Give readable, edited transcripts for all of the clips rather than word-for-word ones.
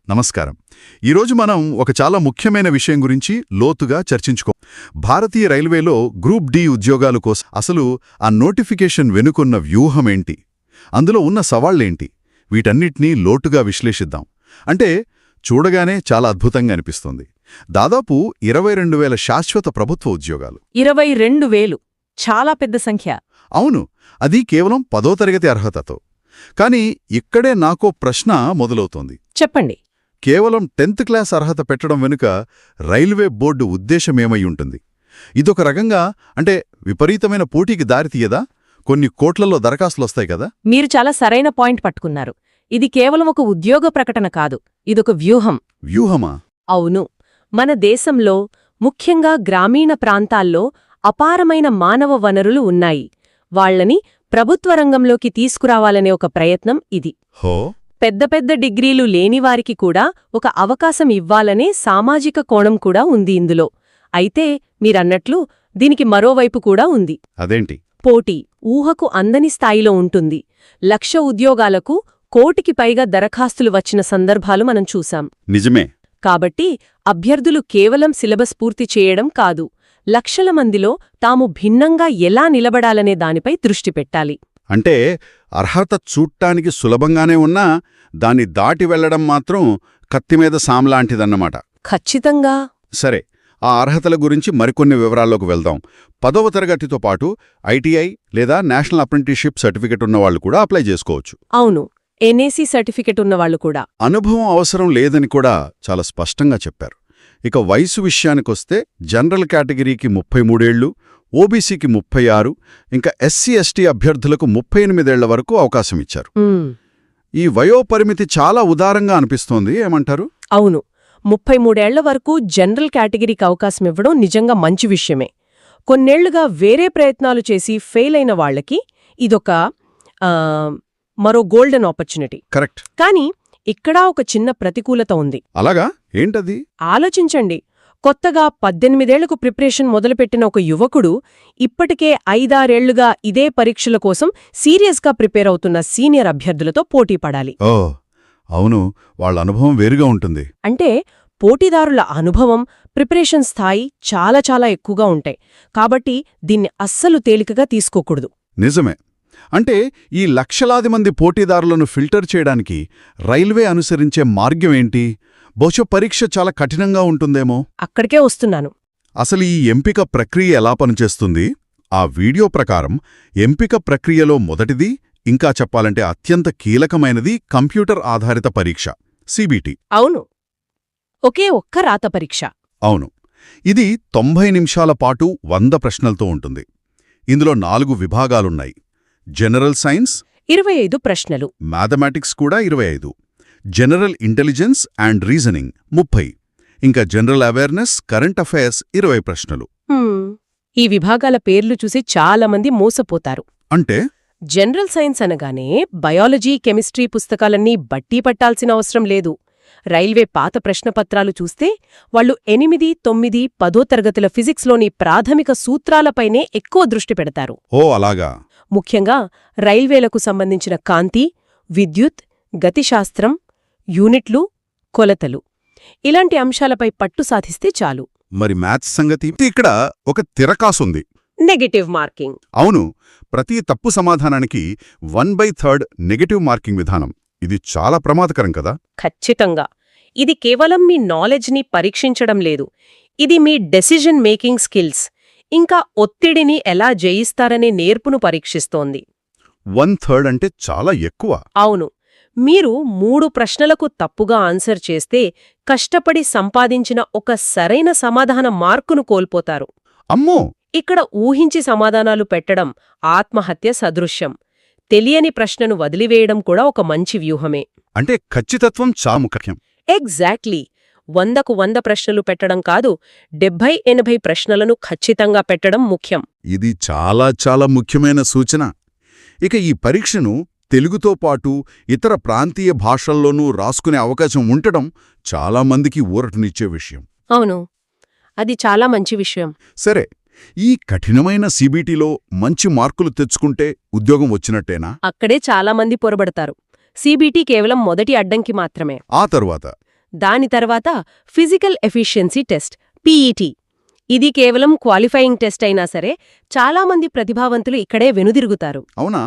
నమస్కారం. ఈరోజు మనం ఒక చాలా ముఖ్యమైన విషయం గురించి లోతుగా చర్చించుకో. భారతీయ రైల్వేలో గ్రూప్ డి ఉద్యోగాల కోసం అసలు ఆ నోటిఫికేషన్ వెనుకున్న వ్యూహమేంటి, అందులో ఉన్న సవాళ్లేంటి, వీటన్నిటినీ లోతుగా విశ్లేషిద్దాం. అంటే చూడగానే చాలా అద్భుతంగా అనిపిస్తుంది. దాదాపు 22,000 శాశ్వత ప్రభుత్వ ఉద్యోగాలు. 22,000 చాలా పెద్ద సంఖ్య. అవును, అది కేవలం 10వ తరగతి అర్హతతో. కానీ ఇక్కడే నాకో ప్రశ్న మొదలవుతోంది. చెప్పండి. కేవలం 10th క్లాస్ అర్హత పెట్టడం వెనుక రైల్వే బోర్డు ఉద్దేశమేమై ఉంటుంది? ఇదొక రకంగా అంటే విపరీతమైన పోటీకి దారితీయదా? కొన్ని కోట్లలో దరఖాస్తులొస్తాయి కదా. మీరు చాలా సరైన పాయింట్ పట్టుకున్నారు. ఇది కేవలం ఒక ఉద్యోగ ప్రకటన కాదు, ఇదొక వ్యూహం. వ్యూహమా? అవును. మన దేశంలో ముఖ్యంగా గ్రామీణ ప్రాంతాల్లో అపారమైన మానవ వనరులు ఉన్నాయి. వాళ్లని ప్రభుత్వ రంగంలోకి తీసుకురావాలనే ఒక ప్రయత్నం ఇది. హో, పెద్ద పెద్ద డిగ్రీలు లేనివారికి కూడా ఒక అవకాశం ఇవ్వాలనే సామాజిక కోణం కూడా ఉంది ఇందులో. అయితే మీరన్నట్లు దీనికి మరోవైపు కూడా ఉంది. అదేంటి? పోటీ ఊహకు అందని స్థాయిలో ఉంటుంది. 1,00,000 ఉద్యోగాలకు 1,00,000కి పైగా దరఖాస్తులు వచ్చిన సందర్భాలు మనం చూశాం. నిజమే. కాబట్టి అభ్యర్థులు కేవలం సిలబస్ పూర్తి చేయడం కాదు, లక్షల మందిలో తాము భిన్నంగా ఎలా నిలబడాలనే దానిపై దృష్టి పెట్టాలి. అంటే అర్హత చూట్టానికి సులభంగానే ఉన్నా దాన్ని దాటి వెళ్లడం మాత్రం కత్తిమీద సాంలాంటిదన్నమాట. ఖచ్చితంగా. సరే, ఆ అర్హతల గురించి మరికొన్ని వివరాల్లోకి వెళ్దాం. 10వ తరగతితో పాటు ఐటీఐ లేదా నేషనల్ అప్రెంటిస్షిప్ సర్టిఫికెట్ ఉన్నవాళ్లు కూడా అప్లై చేసుకోవచ్చు. అవును, ఎన్ఏసీ సర్టిఫికెట్ ఉన్నవాళ్లు కూడా. అనుభవం అవసరం లేదని కూడా చాలా స్పష్టంగా చెప్పారు. ఇక వయసు విషయానికొస్తే జనరల్ కేటగిరీకి 33 ఏళ్లు, ఓబీసీకి 36, ఇంకా ఎస్సీ ఎస్టీ అభ్యర్థులకు 38 ఏళ్ల వరకు అవకాశం ఇచ్చారు. ఈ వయోపరిమితి చాలా ఉదారంగా అనిపిస్తోంది, ఏమంటారు? అవును, 33 ఏళ్ల వరకు జనరల్ కేటగిరీకి అవకాశం ఇవ్వడం నిజంగా మంచి విషయమే. కొన్నేళ్లుగా వేరే ప్రయత్నాలు చేసి ఫెయిల్ అయిన వాళ్లకి ఇదొక మరో గోల్డెన్ ఆపర్చునిటీ. కరెక్ట్. కానీ ఇక్కడా ఒక చిన్న ప్రతికూలత ఉంది. అలాగా? ఏంటది? ఆలోచించండి. కొత్తగా 18 ఏళ్లకు ప్రిపరేషన్ మొదలుపెట్టిన ఒక యువకుడు ఇప్పటికే 5-6 ఏళ్లుగా ఇదే పరీక్షల కోసం సీరియస్గా ప్రిపేర్ అవుతున్న సీనియర్ అభ్యర్థులతో పోటీ పడాలి. ఓ అవును, వాళ్ళ అనుభవం వేరుగా ఉంటుంది. అంటే పోటీదారుల అనుభవం, ప్రిపరేషన్ స్థాయి చాలా చాలా ఎక్కువగా ఉంటాయి. కాబట్టి దీన్ని అస్సలు తేలికగా తీసుకోకూడదు. నిజమే. అంటే ఈ లక్షలాది మంది పోటీదారులను ఫిల్టర్ చేయడానికి రైల్వే అనుసరించే మార్గం ఏంటి? బహుశా పరీక్ష చాలా కఠినంగా ఉంటుందేమో. అక్కడికే వస్తున్నాను. అసలు ఈ ఎంపిక ప్రక్రియ ఎలా పనిచేస్తుంది? ఆ వీడియో ప్రకారం ఎంపిక ప్రక్రియలో మొదటిది, ఇంకా చెప్పాలంటే అత్యంత కీలకమైనది కంప్యూటర్ ఆధారిత పరీక్ష, సిబిటి. అవును, ఒకే ఒక్క రాత పరీక్ష. అవును, ఇది 90 నిమిషాల పాటు 100 ప్రశ్నలతో ఉంటుంది. ఇందులో 4 విభాగాలున్నాయి. జనరల్ సైన్స్ 25 ప్రశ్నలు, మ్యాథమెటిక్స్ కూడా 25, జనరల్ ఇంటెలిజెన్స్ అండ్ రీజనింగ్ 30, ఇంకా జనరల్ అవేర్నెస్, కరెంట్ అఫైర్స్ 20 ప్రశ్నలు. ఈ విభాగాల పేర్లు చూసి చాలామంది మోసపోతారు. అంటే జనరల్ సైన్స్ అనగానే బయాలజీ, కెమిస్ట్రీ పుస్తకాలన్నీ బట్టి పట్టాల్సిన అవసరం లేదు. రైల్వే పాత ప్రశ్నపత్రాలు చూస్తే వాళ్లు 8, 9, 10వ తరగతుల ఫిజిక్స్లోని ప్రాథమిక సూత్రాలపైనే ఎక్కువ దృష్టి పెడతారు. ఓ అలాగా. ముఖ్యంగా రైల్వేలకు సంబంధించిన కాంతి, విద్యుత్, గతిశాస్త్రం, యూనిట్లు, కొలతలు ఇలాంటి అంశాలపై పట్టు సాధిస్తే చాలు. మరి మ్యాథ్స్ సంగతి? ఇక్కడ ఒక తిరకాసుంది. Negative marking. అవును, ప్రతి తప్పు సమాధానానికి 1/3 నెగటివ్ మార్కింగ్ విధానం. ఇది చాలా ప్రమాదకరం కదా. ఖచ్చితంగా. ఇది కేవలం మీ నాలెడ్జ్ని పరీక్షించడం లేదు, ఇది మీ డెసిజన్ మేకింగ్ స్కిల్స్, ఇంకా ఒత్తిడిని ఎలా జయిస్తారనే నేర్పును పరీక్షిస్తోంది. 1/3 అంటే చాలా ఎక్కువ. అవును, మీరు 3 ప్రశ్నలకు తప్పుగా ఆన్సర్ చేస్తే కష్టపడి సంపాదించిన ఒక సరైన సమాధాన మార్కును కోల్పోతారు. అమ్మో! ఇక్కడ ఊహించి సమాధానాలు పెట్టడం ఆత్మహత్య సదృశ్యం. తెలియని ప్రశ్నను వదిలివేయడం కూడా ఒక మంచి వ్యూహమే. అంటే ఖచ్చితత్వం చాలా ముఖ్యం. ఎగ్జాక్ట్లీ. 100కు 100 ప్రశ్నలు పెట్టడం కాదు, 70-80 ప్రశ్నలను ఖచ్చితంగా పెట్టడం ముఖ్యం. ఇది చాలా చాలా ముఖ్యమైన సూచన. ఇక ఈ పరీక్షను తెలుగుతో పాటు ఇతర ప్రాంతీయ భాషల్లోనూ రాసుకునే అవకాశం ఉండటం చాలామందికి ఊరటనిచ్చే విషయం. అవును, అది చాలా మంచి విషయం. సరే, ఈ కఠినమైన సిబిటిలో మంచి మార్కులు తెచ్చుకుంటే ఉద్యోగం వచ్చినట్టేనా? అక్కడే చాలామంది పొరబడతారు. సిబిటి కేవలం మొదటి అడ్డంకి మాత్రమే. ఆ తరువాత దాని తర్వాత ఫిజికల్ ఎఫిషియన్సీ టెస్ట్ పీఈటీ. ఇది కేవలం క్వాలిఫైయింగ్ టెస్ట్ అయినా సరే చాలామంది ప్రతిభావంతులు ఇక్కడే వెనుదిరుగుతారు. అవునా?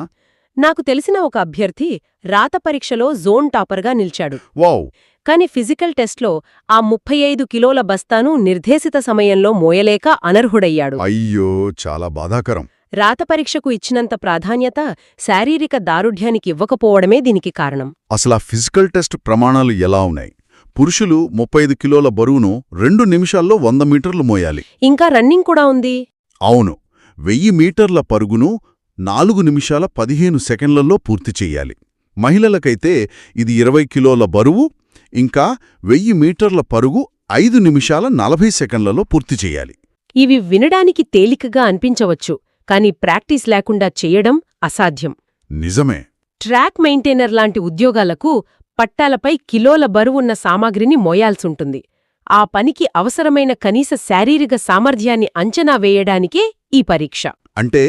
నాకు తెలిసిన ఒక అభ్యర్థి రాత పరీక్షలో జోన్ టాపర్గా నిలిచాడు. వావ్! కాని ఫిజికల్ టెస్ట్లో ఆ 35 కిలోల బస్తాను నిర్దేశిత సమయంలో మోయలేక అనర్హుడయ్యాడు. అయ్యో, చాలా బాధాకరం. రాత పరీక్షకు ఇచ్చినంత ప్రాధాన్యత శారీరక దారుఢ్యానికి ఇవ్వకపోవడమే దీనికి కారణం. అసలా ఫిజికల్ టెస్ట్ ప్రమాణాలు ఎలా ఉన్నాయి? పురుషులు 35 కిలోల బరువును 2 నిమిషాల్లో 100 మీటర్లు మోయాలి. ఇంకా రన్నింగ్ కూడా ఉంది. అవును, 1000 మీటర్ల పరుగును 4 నిమిషాల 15 సెకండ్లలో పూర్తి చెయ్యాలి. మహిళలకైతే ఇది 20 కిలోల బరువు ఇంకా 1000 మీటర్ల పరుగు 5 నిమిషాల 40 సెకండ్లలో పూర్తి చెయ్యాలి. ఇవి వినడానికి తేలికగా అనిపించవచ్చు, కాని ప్రాక్టీస్ లేకుండా చెయ్యడం అసాధ్యం. నిజమే. ట్రాక్ మెయింటైనర్ లాంటి ఉద్యోగాలకు పట్టాలపై కిలోల బరువున్న సామాగ్రిని మోయాల్సుంటుంది. ఆ పనికి అవసరమైన కనీస శారీరక సామర్థ్యాన్ని అంచనా వేయడానికే ఈ పరీక్ష. అంటే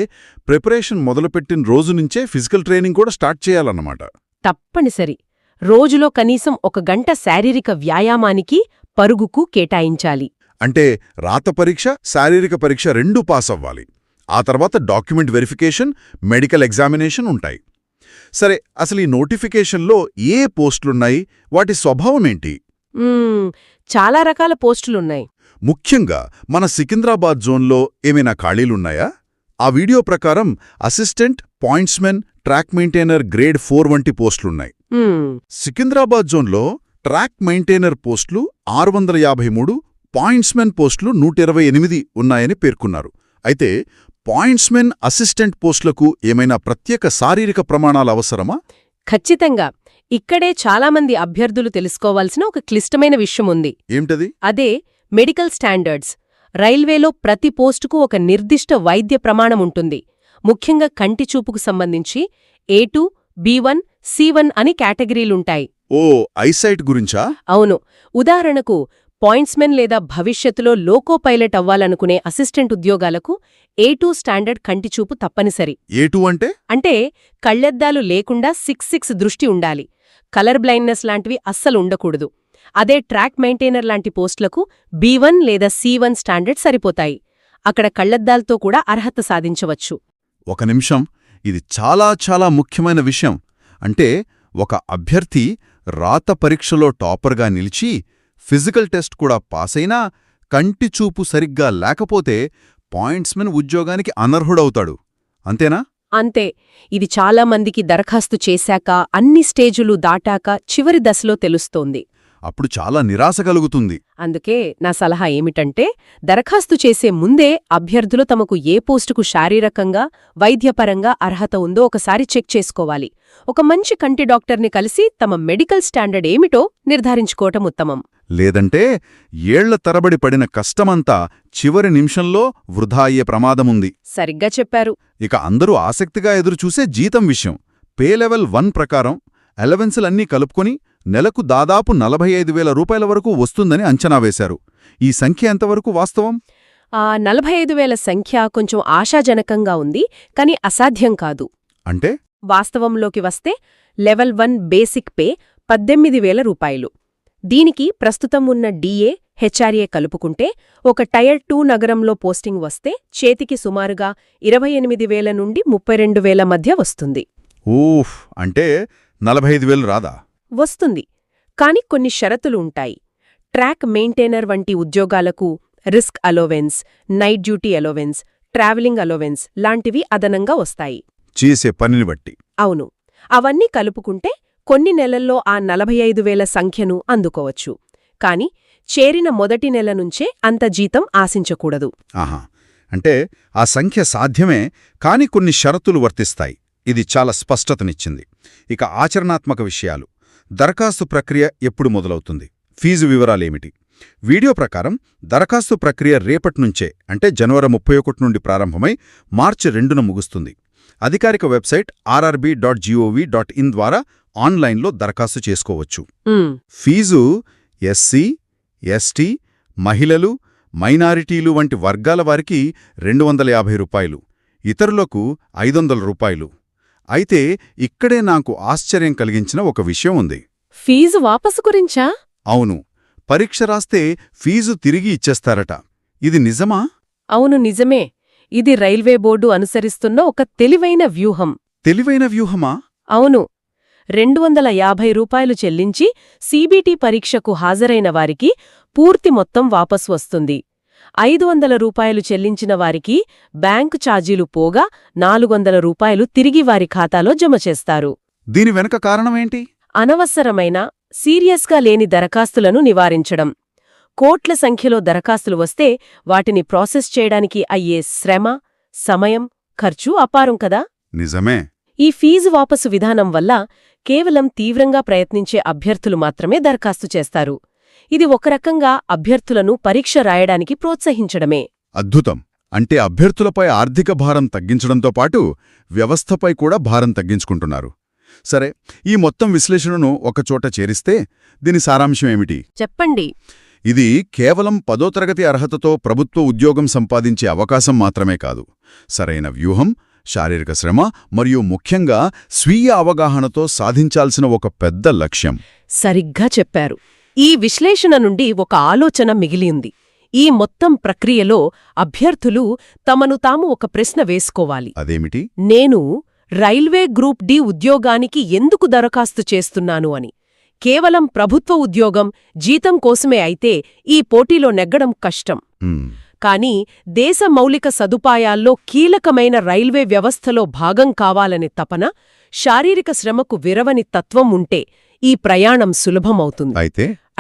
ప్రిపరేషన్ మొదలుపెట్టిన రోజు నుంచే ఫిజికల్ ట్రైనింగ్ కూడా స్టార్ట్ చేయాలన్నమాట. తప్పనిసరి. రోజులో కనీసం 1 గంట శారీరక వ్యాయామానికి, పరుగుకు కేటాయించాలి. అంటే రాత పరీక్ష, శారీరక పరీక్ష రెండూ పాస్ అవ్వాలి. ఆ తర్వాత డాక్యుమెంట్ వెరిఫికేషన్, మెడికల్ ఎగ్జామినేషన్ ఉంటాయి. సరే, అసలు ఈ నోటిఫికేషన్లో ఏ పోస్టులున్నాయి, వాటి స్వభావమేంటి? చాలా రకాల పోస్టులున్నాయి. ముఖ్యంగా మన సికింద్రాబాద్ జోన్లో ఏమైనా ఖాళీలున్నాయా? ఆ వీడియో ప్రకారం అసిస్టెంట్, పాయింట్స్మెన్, ట్రాక్ మెయింటైనర్ గ్రేడ్ 4 వంటి పోస్టులున్నాయి. సికింద్రాబాద్ జోన్లో ట్రాక్ మెయింటైనర్ పోస్టులు 653, పాయింట్స్మెన్ పోస్టులు 128 ఉన్నాయని పేర్కొన్నారు. అయితే పాయింట్స్మెన్, అసిస్టెంట్ పోస్టులకు ఏమైనా ప్రత్యేక శారీరక ప్రమాణాలు అవసరమా? ఖచ్చితంగా. ఇక్కడే చాలామంది అభ్యర్థులు తెలుసుకోవాల్సిన ఒక క్లిష్టమైన విషయముంది. ఏమిటది? అదే మెడికల్ స్టాండర్డ్స్. రైల్వేలో ప్రతి పోస్టుకు ఒక నిర్దిష్ట వైద్య ప్రమాణముంటుంది. ముఖ్యంగా కంటి చూపుకు సంబంధించి A2, B1, C1 అని కేటగిరీలుంటాయి. ఓ, ఐసైట్ గురించా? అవును. ఉదాహరణకు పాయింట్స్మెన్ లేదా భవిష్యత్తులో లోకో పైలట్ అవ్వాలనుకునే అసిస్టెంట్ ఉద్యోగాలకు A2 స్టాండర్డ్ కంటిచూపు తప్పనిసరి. A2 అంటే? అంటే కళ్లెద్దాలు లేకుండా 6 దృష్టి ఉండాలి. కలర్ బ్లైండ్నెస్ లాంటివి అస్సలు ఉండకూడదు. అదే ట్రాక్ మెయింటైనర్ లాంటి పోస్టులకు B1 లేదా C1 స్టాండర్డ్ సరిపోతాయి. అక్కడ కళ్లెద్దాలతో కూడా అర్హత సాధించవచ్చు. ఒక నిమిషం, ఇది చాలా చాలా ముఖ్యమైన విషయం. అంటే ఒక అభ్యర్థి రాత పరీక్షలో టాపర్గా నిలిచి ఫిజికల్ టెస్ట్ కూడా పాసైనా కంటిచూపు సరిగ్గా లేకపోతే పాయింట్స్మెన్ ఉద్యోగానికి అనర్హుడవుతాడు. అంతేనా? అంతే. ఇది చాలా మందికి దరఖాస్తు చేశాక, అన్ని స్టేజులు దాటాక చివరి దశలో తెలుస్తోంది. అప్పుడు చాలా నిరాశ కలుగుతుంది. అందుకే నా సలహా ఏమిటంటే, దరఖాస్తు చేసే ముందే అభ్యర్థులు తమకు ఏ పోస్టుకు శారీరకంగా, వైద్యపరంగా అర్హత ఉందో ఒకసారి చెక్ చేసుకోవాలి. ఒక మంచి కంటి డాక్టర్ని కలిసి తమ మెడికల్ స్టాండర్డ్ ఏమిటో నిర్ధారించుకోవటం ఉత్తమం. లేదంటే ఏళ్ల తరబడి పడిన కష్టమంతా చివరి నిమిషంలో వృధా అయ్యే ప్రమాదముంది. సరిగ్గా చెప్పారు. ఇక అందరూ ఆసక్తిగా ఎదురుచూసే జీతం విషయం. పే లెవెల్ 1 ప్రకారం అలవెన్సులన్నీ కలుపుకొని నెలకు దాదాపు 45,000 రూపాయల వరకు వస్తుందని అంచనా వేశారు. ఈ సంఖ్య ఎంతవరకు వాస్తవం? 45,000 సంఖ్య కొంచెం ఆశాజనకంగా ఉంది, కాని అసాధ్యం కాదు. అంటే వాస్తవంలోకి వస్తే లెవెల్ 1 బేసిక్ పే 18,000 రూపాయలు. దీనికి ప్రస్తుతం ఉన్న DA, HRA కలుపుకుంటే ఒక టైర్ 2 నగరంలో పోస్టింగ్ వస్తే చేతికి సుమారుగా 28,000 నుండి 32,000 మధ్య వస్తుంది. ఊఫ్, అంటే 45,000 రాదా? వస్తుంది. కాని కొన్ని షరతులు ఉంటాయి. ట్రాక్ మెయింటైనర్ వంటి ఉద్యోగాలకు risk allowance, night duty allowance, travelling allowance లాంటివి అదనంగా వస్తాయి. చేసే పనిని బట్టి. అవును. అవన్నీ కలుపుకుంటే కొన్ని నెలల్లో ఆ 45,000 సంఖ్యను అందుకోవచ్చు. కాని చేరిన మొదటి నెల నుంచే అంత జీతం ఆశించకూడదు. ఆహా, అంటే ఆ సంఖ్య సాధ్యమే, కాని కొన్ని షరతులు వర్తిస్తాయి. ఇది చాలా స్పష్టతనిచ్చింది. ఇక ఆచరణాత్మక విషయాలు. దరఖాస్తు ప్రక్రియ ఎప్పుడు మొదలవుతుంది? ఫీజు వివరాలేమిటి? వీడియో ప్రకారం దరఖాస్తు ప్రక్రియ రేపట్నుంచే, అంటే జనవరి 31 నుండి ప్రారంభమై మార్చి 2న ముగుస్తుంది. అధికారిక వెబ్సైట్ rrb.gov.in ద్వారా ఆన్లైన్లో దరఖాస్తు చేసుకోవచ్చు. ఫీజు ఎస్సీ, ఎస్టీ, మహిళలు, మైనారిటీలు వంటి వర్గాల వారికి 250 రూపాయలు, ఇతరులకు 500 రూపాయలు. అయితే ఇక్కడే నాకు ఆశ్చర్యం కలిగించిన ఒక విషయం ఉంది. ఫీజు వాపసు గురించా? అవును, పరీక్ష రాస్తే ఫీజు తిరిగి ఇచ్చేస్తారట. ఇది నిజమా? అవును, నిజమే. ఇది రైల్వే బోర్డు అనుసరిస్తున్న ఒక తెలివైన వ్యూహం. తెలివైన వ్యూహమా? అవును, 250 రూపాయలు చెల్లించి సీబీటీ పరీక్షకు హాజరైన వారికి పూర్తి మొత్తం వాపసు వస్తుంది. 500 రూపాయలు చెల్లించిన వారికి బ్యాంకు ఛార్జీలు పోగా 400 రూపాయలు తిరిగి వారి ఖాతాలో జమ చేస్తారు. దీని వెనక కారణమేంటి? అనవసరమైన, సీరియస్గా లేని దరఖాస్తులను నివారించడం. కోట్ల సంఖ్యలో దరఖాస్తులు వస్తే వాటిని ప్రాసెస్ చేయడానికి అయ్యే శ్రమ, సమయం, ఖర్చు అపారం కదా. నిజమే. ఈ ఫీజు వాపసు విధానం వల్ల కేవలం తీవ్రంగా ప్రయత్నించే అభ్యర్థులు మాత్రమే దరఖాస్తు చేస్తారు. ఇది ఒక రకంగా అభ్యర్థులను పరీక్ష రాయడానికి ప్రోత్సహించడమే. అద్భుతం. అంటే అభ్యర్థులపై ఆర్థిక భారం తగ్గించడంతో పాటు వ్యవస్థపై కూడా భారం తగ్గించుకుంటున్నారు. సరే, ఈ మొత్తం విశ్లేషణను ఒకచోట చేరిస్తే దీని సారాంశమేమిటి? చెప్పండి. ఇది కేవలం 10వ తరగతి అర్హతతో ప్రభుత్వ ఉద్యోగం సంపాదించే అవకాశం మాత్రమే కాదు, సరైన వ్యూహం, శారీరక శ్రమ మరియు ముఖ్యంగా స్వీయ అవగాహనతో సాధించాల్సిన ఒక పెద్ద లక్ష్యం. సరిగ్గా చెప్పారు. ఈ విశ్లేషణ నుండి ఒక ఆలోచన మిగిలింది. ఈ మొత్తం ప్రక్రియలో అభ్యర్థులు తమను తాము ఒక ప్రశ్న వేసుకోవాలి. అదేమిటి? నేను రైల్వే గ్రూప్ డి ఉద్యోగానికి ఎందుకు దరఖాస్తు చేస్తున్నాను అని. కేవలం ప్రభుత్వ ఉద్యోగం, జీతం కోసమే అయితే ఈ పోటీలో నెగ్గడం కష్టం. కానీ దేశ మౌలిక సదుపాయాల్లో కీలకమైన రైల్వే వ్యవస్థలో భాగం కావాలనే తపన, శారీరక శ్రమకు విరవని తత్వం ఉంటే ఈ ప్రయాణం సులభమవుతుంది.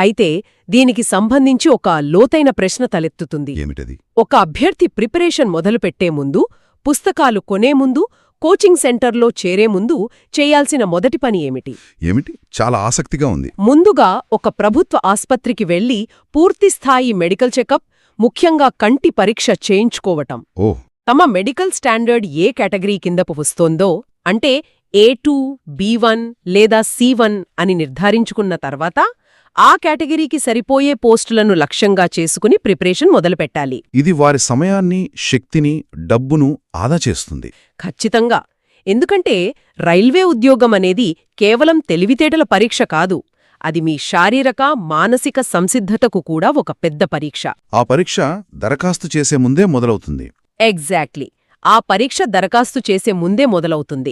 అయితే దీనికి సంబంధించి ఒక లోతైన ప్రశ్న తలెత్తుతుంది. ఏమిటది? ఒక అభ్యర్థి ప్రిపరేషన్ మొదలుపెట్టే ముందు, పుస్తకాలు కొనే ముందు, కోచింగ్ సెంటర్లో చేరే ముందు చేయాల్సిన మొదటి పని ఏమిటి? చాలా ఆసక్తిగా ఉంది. ముందుగా ఒక ప్రభుత్వ ఆస్పత్రికి వెళ్లి పూర్తిస్థాయి మెడికల్ చెకప్, ముఖ్యంగా కంటి పరీక్ష చేయించుకోవటం. తమ మెడికల్ స్టాండర్డ్ ఏ కేటగిరీ కిందపు వస్తోందో, అంటే A2, B1 లేదా C1 అని నిర్ధారించుకున్న తర్వాత ఆ కేటగిరీకి సరిపోయే పోస్టులను లక్ష్యంగా చేసుకుని ప్రిపరేషన్ మొదలుపెట్టాలి. ఇది వారి సమయాన్ని, శక్తిని, డబ్బును ఆదా చేస్తుంది. ఖచ్చితంగా. ఎందుకంటే రైల్వే ఉద్యోగం అనేది కేవలం తెలివితేటల పరీక్ష కాదు. అది మీ శారీరక, మానసిక సంసిద్ధతకు కూడా ఒక పెద్ద పరీక్ష. ఆ పరీక్ష దరఖాస్తు చేసే ముందే మొదలవుతుంది. ఎగ్జాక్ట్లీ. ఆ పరీక్ష దరఖాస్తు చేసే ముందే మొదలవుతుంది.